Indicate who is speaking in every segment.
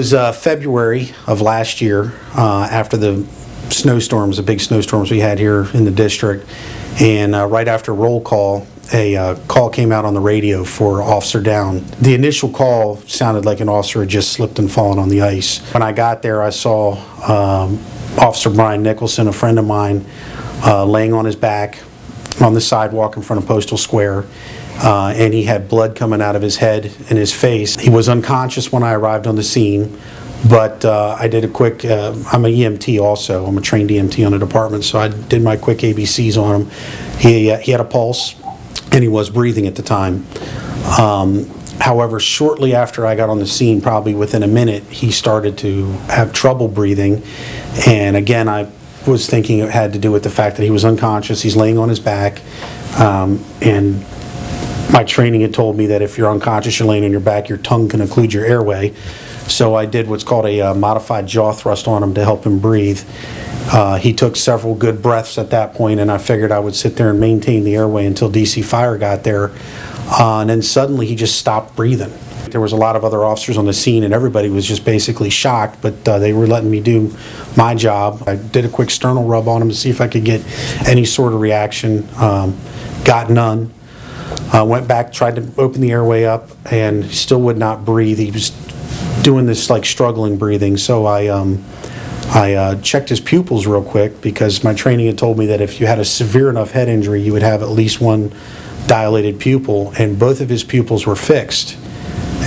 Speaker 1: It was February of last year, after the snowstorms, the big snowstorms we had here in the district, and right after roll call, a call came out on the radio for officer down. The initial call sounded like an officer had just slipped and fallen on the ice. When I got there, I saw Officer Brian Nicholson, a friend of mine, laying on his back on the sidewalk in front of Postal Square. And he had blood coming out of his head and his face. He was unconscious when I arrived on the scene, but I did a quick, I'm an EMT also, I'm a trained EMT on the department, so I did my quick ABCs on him. He had a pulse, and he was breathing at the time. However, shortly after I got on the scene, probably within a minute, he started to have trouble breathing, and again, I was thinking it had to do with the fact that he was unconscious, he's laying on his back, and my training had told me that if you're unconscious, you're laying on your back, your tongue can occlude your airway. So I did what's called a modified jaw thrust on him to help him breathe. He took several good breaths at that point, and I figured I would sit there and maintain the airway until DC Fire got there. And then suddenly he just stopped breathing. There was a lot of other officers on the scene, and everybody was just basically shocked, but they were letting me do my job. I did a quick sternal rub on him to see if I could get any sort of reaction. Got none. Went back, tried to open the airway up, and he still would not breathe. He was doing this like struggling breathing. So I checked his pupils real quick, because my training had told me that if you had a severe enough head injury, you would have at least one dilated pupil, and both of his pupils were fixed.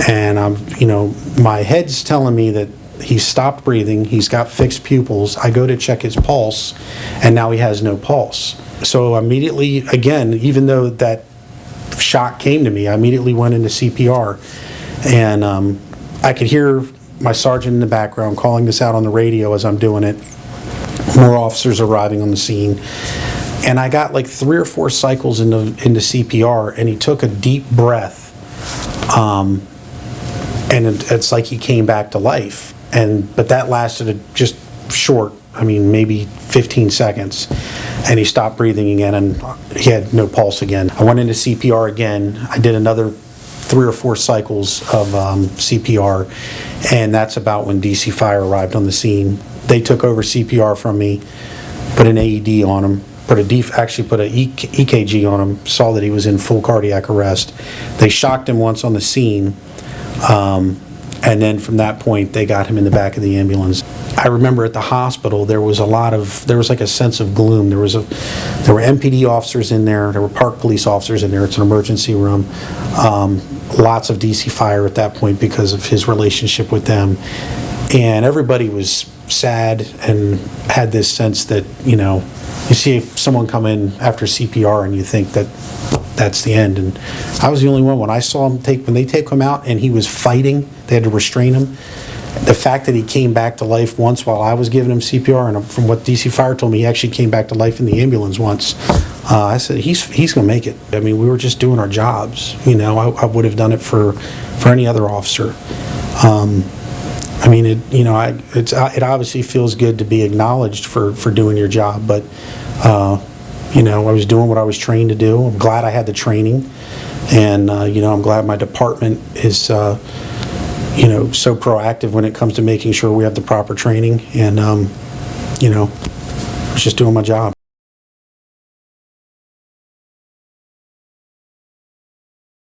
Speaker 1: And my head's telling me that he stopped breathing, he's got fixed pupils. I go to check his pulse, and now he has no pulse. So immediately, again, even though that shock came to me, I immediately went into CPR, and I could hear my sergeant in the background calling this out on the radio as I'm doing it. More officers arriving on the scene, and I got like 3 or 4 cycles into CPR, and he took a deep breath, and it's like he came back to life. But that lasted just short, maybe 15 seconds. And he stopped breathing again, and he had no pulse again. I went into CPR again. I did another 3 or 4 cycles of CPR, and that's about when DC Fire arrived on the scene. They took over CPR from me, put an AED on him, put an EKG on him, saw that he was in full cardiac arrest. They shocked him once on the scene, and then from that point, they got him in the back of the ambulance. I remember at the hospital, there was like a sense of gloom. There were MPD officers in there, there were park police officers in there, it's an emergency room. Lots of DC Fire at that point because of his relationship with them. And everybody was sad and had this sense that, you see someone come in after CPR and you think that that's the end. And I was the only one. When I saw him when they take him out and he was fighting, they had to restrain him. The fact that he came back to life once while I was giving him CPR, and from what DC Fire told me, he actually came back to life in the ambulance once. I said, he's going to make it. We were just doing our jobs. I would have done it for any other officer. It obviously feels good to be acknowledged for doing your job, but I was doing what I was trained to do. I'm glad I had the training, and I'm glad my department is so proactive when it comes to making sure we have the proper training, and I was just doing my job.